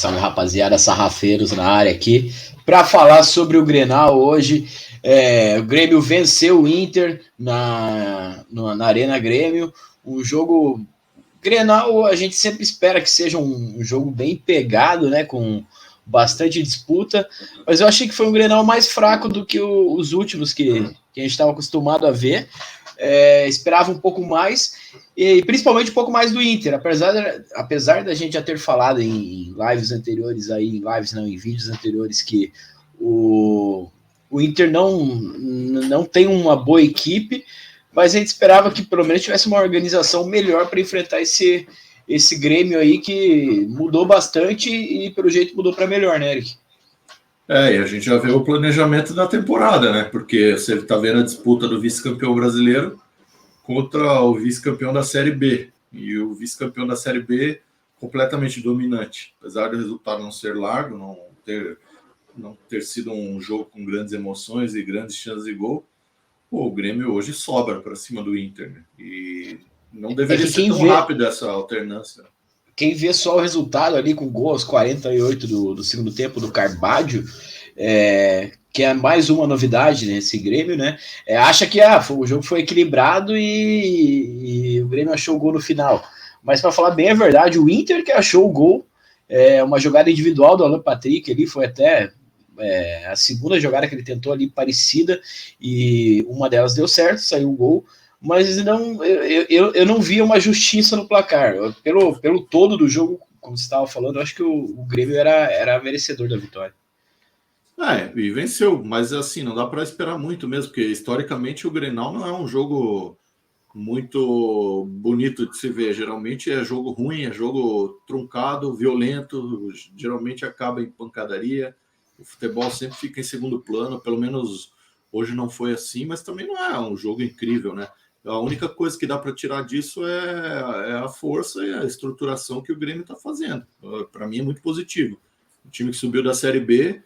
Salve, rapaziada, sarrafeiros na área aqui, para falar sobre o Grenal hoje. O Grêmio venceu o Inter na Arena Grêmio. Um jogo Grenal, a gente sempre espera que seja um jogo bem pegado, né, com bastante disputa, mas eu achei que foi um Grenal mais fraco do que os últimos que a gente estava acostumado a ver. Esperava um pouco mais, e principalmente um pouco mais do Inter, apesar da gente já ter falado em lives anteriores, em vídeos anteriores, que o Inter não tem uma boa equipe, mas a gente esperava que pelo menos tivesse uma organização melhor para enfrentar esse Grêmio aí, que mudou bastante e pelo jeito mudou para melhor, né, Eric? E a gente já vê o planejamento da temporada, né? Porque você está vendo a disputa do vice-campeão brasileiro contra o vice-campeão da Série B. E o vice-campeão da Série B completamente dominante. Apesar do resultado não ser largo, não ter sido um jogo com grandes emoções e grandes chances de gol, o Grêmio hoje sobra para cima do Inter, né? E não deveria ser tão rápido essa alternância. Quem vê só o resultado ali com gol aos 48 do segundo tempo do Carbadio, que é mais uma novidade nesse Grêmio, né? Acha que o jogo foi equilibrado e o Grêmio achou o gol no final. Mas, para falar bem a verdade, o Inter que achou o gol, uma jogada individual do Alan Patrick ali, foi até a segunda jogada que ele tentou ali parecida, e uma delas deu certo, saiu o gol. Mas eu não via uma justiça no placar. Pelo todo do jogo, como você estava falando, eu acho que o Grêmio era merecedor da vitória. E venceu, mas assim, não dá para esperar muito mesmo, porque historicamente o Grenal não é um jogo muito bonito de se ver. Geralmente é jogo ruim, é jogo truncado, violento, geralmente acaba em pancadaria. O futebol sempre fica em segundo plano, pelo menos hoje não foi assim, mas também não é um jogo incrível, né? A única coisa que dá para tirar disso é a força e a estruturação que o Grêmio está fazendo. Para mim é muito positivo. O time que subiu da Série B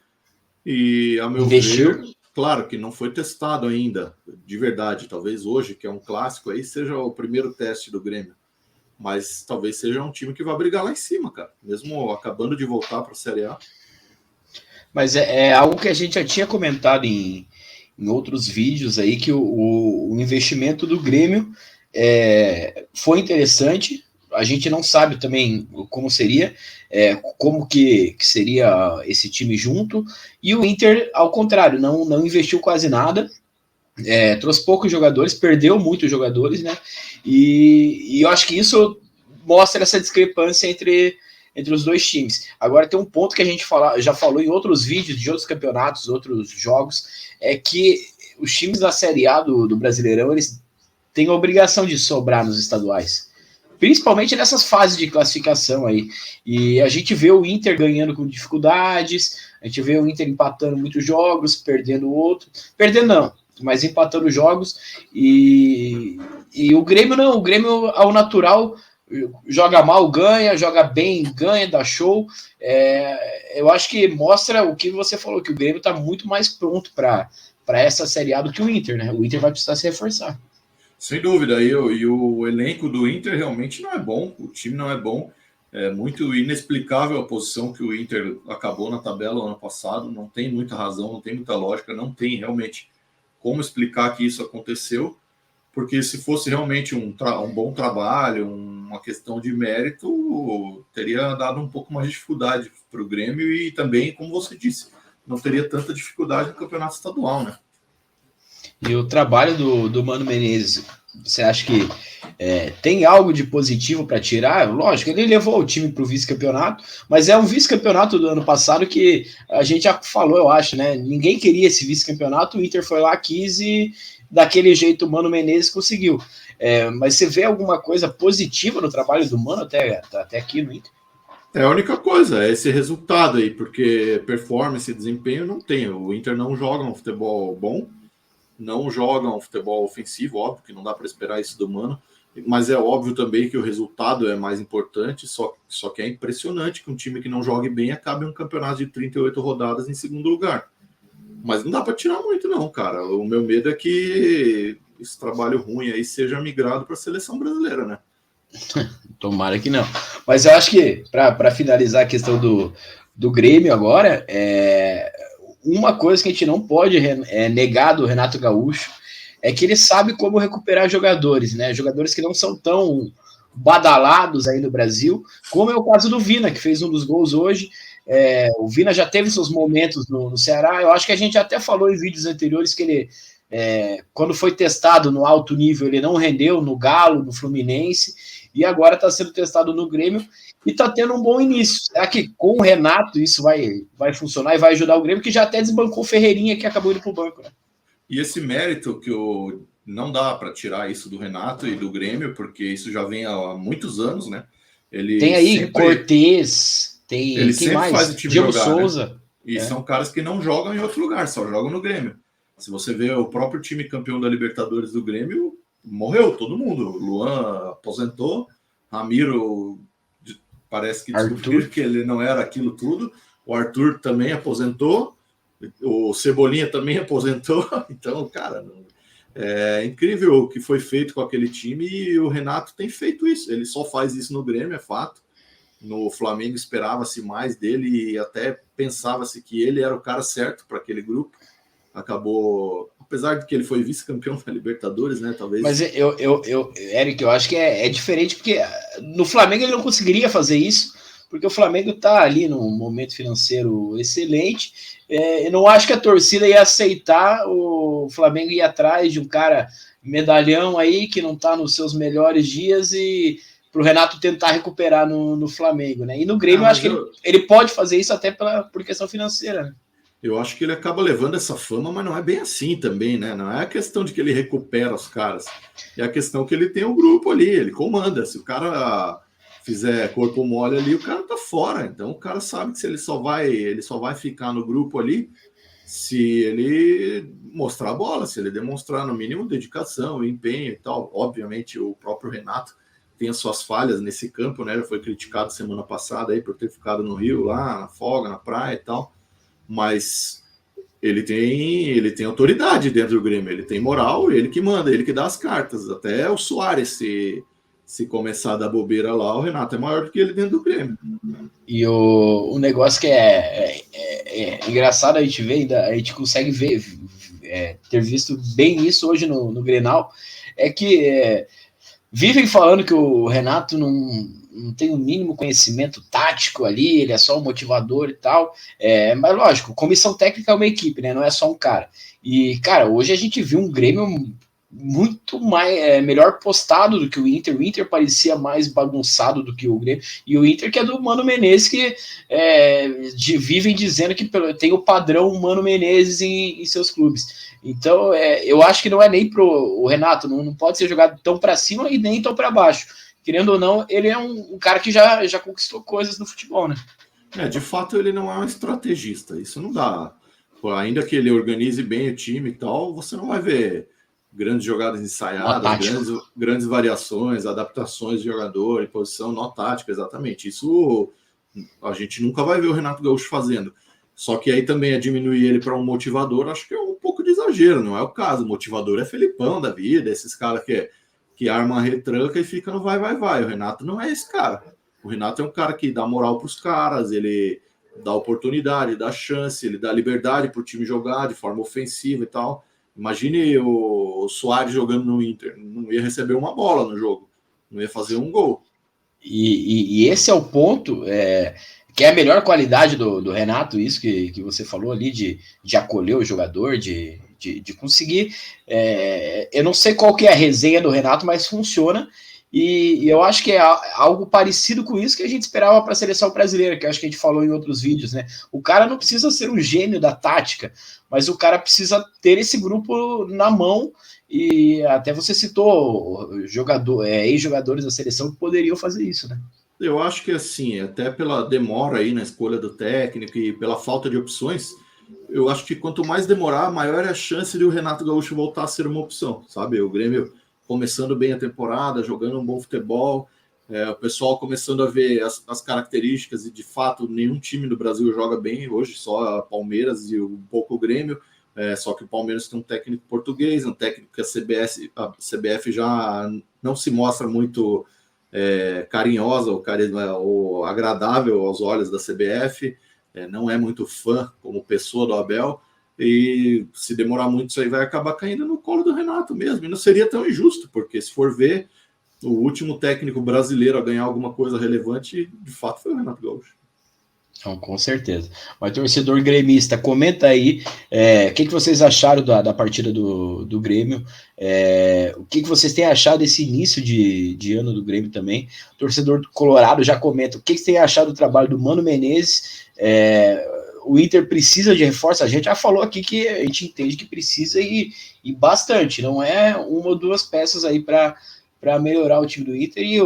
e, a meu ver, claro que não foi testado ainda, de verdade. Talvez hoje, que é um clássico, aí seja o primeiro teste do Grêmio. Mas talvez seja um time que vai brigar lá em cima, cara. Mesmo acabando de voltar para a Série A. Mas é algo que a gente já tinha comentado em outros vídeos aí, que o investimento do Grêmio foi interessante. A gente não sabe também como seria, como que seria esse time junto. E o Inter, ao contrário, não investiu quase nada, trouxe poucos jogadores, perdeu muitos jogadores, né? E eu acho que isso mostra essa discrepância entre os dois times. Agora tem um ponto que a gente já falou em outros vídeos de outros campeonatos, outros jogos, é que os times da Série A do Brasileirão, eles têm a obrigação de sobrar nos estaduais, principalmente nessas fases de classificação aí. E a gente vê o Inter ganhando com dificuldades, a gente vê o Inter empatando muitos jogos, perdendo mas empatando jogos, e o Grêmio não, o Grêmio ao natural joga mal, ganha, joga bem, ganha, dá show. Eu acho que mostra o que você falou, que o Grêmio está muito mais pronto para essa Série A do que o Inter, né? O Inter vai precisar se reforçar. Sem dúvida, e o elenco do Inter realmente não é bom, o time não é bom, é muito inexplicável a posição que o Inter acabou na tabela ano passado, não tem muita razão, não tem muita lógica, não tem realmente como explicar que isso aconteceu, porque se fosse realmente um bom trabalho, uma questão de mérito, teria dado um pouco mais de dificuldade para o Grêmio e também, como você disse, não teria tanta dificuldade no campeonato estadual, né? E o trabalho do Mano Menezes, você acha que tem algo de positivo para tirar? Lógico, ele levou o time para o vice-campeonato, mas é um vice-campeonato do ano passado que a gente já falou, eu acho, né? Ninguém queria esse vice-campeonato, o Inter foi lá, quis, e daquele jeito o Mano Menezes conseguiu. Mas você vê alguma coisa positiva no trabalho do Mano até aqui no Inter? É a única coisa, é esse resultado aí, porque performance e desempenho não tem. O Inter não joga um futebol bom, não joga um futebol ofensivo, óbvio que não dá para esperar isso do Mano, mas é óbvio também que o resultado é mais importante, só que é impressionante que um time que não jogue bem acabe um campeonato de 38 rodadas em segundo lugar. Mas não dá para tirar muito não, cara. O meu medo é que esse trabalho ruim aí seja migrado para a seleção brasileira, né? Tomara que não. Mas eu acho que, para finalizar a questão do Grêmio agora, uma coisa que a gente não pode negar do Renato Gaúcho é que ele sabe como recuperar jogadores, né? Jogadores que não são tão badalados aí no Brasil, como é o caso do Vina, que fez um dos gols hoje. O Vina já teve seus momentos no Ceará. Eu acho que a gente até falou em vídeos anteriores que ele, quando foi testado no alto nível, ele não rendeu no Galo, no Fluminense, e agora está sendo testado no Grêmio e está tendo um bom início. Será que com o Renato isso vai funcionar e vai ajudar o Grêmio, que já até desbancou o Ferreirinha, que acabou indo para o banco, né? E esse mérito que não dá para tirar isso do Renato e do Grêmio, porque isso já vem há muitos anos, né? Tem aí Cortez, tem quem sempre faz mais? o time Diego jogar, Souza. Né? E são caras que não jogam em outro lugar, só jogam no Grêmio. Se você vê o próprio time campeão da Libertadores do Grêmio, morreu todo mundo. Luan aposentou, Ramiro parece que descobriu que ele não era aquilo tudo. O Arthur também aposentou, o Cebolinha também aposentou. Então, cara, é incrível o que foi feito com aquele time e o Renato tem feito isso. Ele só faz isso no Grêmio, é fato. No Flamengo esperava-se mais dele e até pensava-se que ele era o cara certo para aquele grupo. Acabou, apesar de que ele foi vice-campeão da Libertadores, né? Talvez. Mas Eric, eu acho que é diferente, porque no Flamengo ele não conseguiria fazer isso, porque o Flamengo está ali num momento financeiro excelente. Eu não acho que a torcida ia aceitar o Flamengo ir atrás de um cara medalhão aí que não está nos seus melhores dias e para o Renato tentar recuperar no Flamengo, né? E no Grêmio eu acho que ele pode fazer isso até por questão financeira, né? Eu acho que ele acaba levando essa fama, mas não é bem assim também, né? Não é a questão de que ele recupera os caras. É a questão que ele tem o grupo ali, ele comanda. Se o cara fizer corpo mole ali, o cara tá fora. Então o cara sabe que ele só vai ficar no grupo ali se ele mostrar a bola, se ele demonstrar no mínimo dedicação, empenho e tal. Obviamente o próprio Renato tem as suas falhas nesse campo, né? Ele foi criticado semana passada aí por ter ficado no Rio, lá na folga, na praia e tal. Mas ele tem autoridade dentro do Grêmio, ele tem moral, ele que manda, ele que dá as cartas. Até o Suárez, se começar a dar bobeira lá, o Renato é maior do que ele dentro do Grêmio. E o negócio que é engraçado a gente ver, ainda a gente consegue ver, ter visto bem isso hoje no Grenal, é que vivem falando que o Renato não tem o mínimo conhecimento tático ali, ele é só um motivador e tal. Mas lógico, comissão técnica é uma equipe, né? Não é só um cara. E, cara, hoje a gente viu um Grêmio muito melhor postado do que o Inter. O Inter parecia mais bagunçado do que o Grêmio. E o Inter, que é do Mano Menezes, que vivem dizendo que tem o padrão Mano Menezes em seus clubes. Então, eu acho que não é nem o Renato, não pode ser jogado tão para cima e nem tão para baixo. Querendo ou não, ele é um cara que já conquistou coisas no futebol, né? De fato, ele não é um estrategista. Isso não dá. Ainda que ele organize bem o time e tal, você não vai ver grandes jogadas ensaiadas, grandes variações, adaptações de jogador em posição, nó tática, exatamente. Isso a gente nunca vai ver o Renato Gaúcho fazendo. Só que aí também é diminuir ele para um motivador, acho que é um pouco de exagero, não é o caso. O motivador é Felipão da vida, esses caras que armam a retranca e fica no vai. O Renato não é esse cara. O Renato é um cara que dá moral para os caras, ele dá oportunidade, dá chance, ele dá liberdade para o time jogar de forma ofensiva e tal. Imagine o Suárez jogando no Inter, não ia receber uma bola no jogo, não ia fazer um gol. E esse é o ponto, que é a melhor qualidade do Renato, isso que você falou ali, de acolher o jogador, de conseguir. Eu não sei qual que é a resenha do Renato, mas funciona. E eu acho que é algo parecido com isso que a gente esperava para a seleção brasileira, que eu acho que a gente falou em outros vídeos, né? O cara não precisa ser um gênio da tática, mas o cara precisa ter esse grupo na mão. E até você citou ex-jogadores da seleção que poderiam fazer isso, né? Eu acho que assim, até pela demora aí na escolha do técnico e pela falta de opções, eu acho que quanto mais demorar, maior é a chance de o Renato Gaúcho voltar a ser uma opção, sabe? O Grêmio começando bem a temporada, jogando um bom futebol, o pessoal começando a ver as características e, de fato, nenhum time do Brasil joga bem hoje, só a Palmeiras e um pouco o Grêmio, só que o Palmeiras tem um técnico português, um técnico que a CBF já não se mostra muito carinhosa ou agradável aos olhos da CBF, não é muito fã como pessoa do Abel, e se demorar muito isso aí vai acabar caindo no colo do Renato mesmo, e não seria tão injusto, porque se for ver, o último técnico brasileiro a ganhar alguma coisa relevante, de fato, foi o Renato Gaúcho. Não, com certeza. Mas torcedor gremista, comenta aí o que vocês acharam da partida do Grêmio, o que vocês têm achado desse início de ano do Grêmio também. O torcedor do Colorado já comenta o que vocês têm achado do trabalho do Mano Menezes. O Inter precisa de reforço, a gente já falou aqui que a gente entende que precisa e bastante, não é uma ou duas peças aí para melhorar o time do Inter, e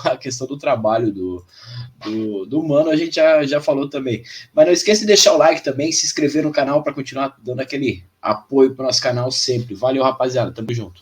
a questão do trabalho do Mano a gente já falou também. Mas não esqueça de deixar o like também, se inscrever no canal para continuar dando aquele apoio para o nosso canal sempre. Valeu, rapaziada. Tamo junto.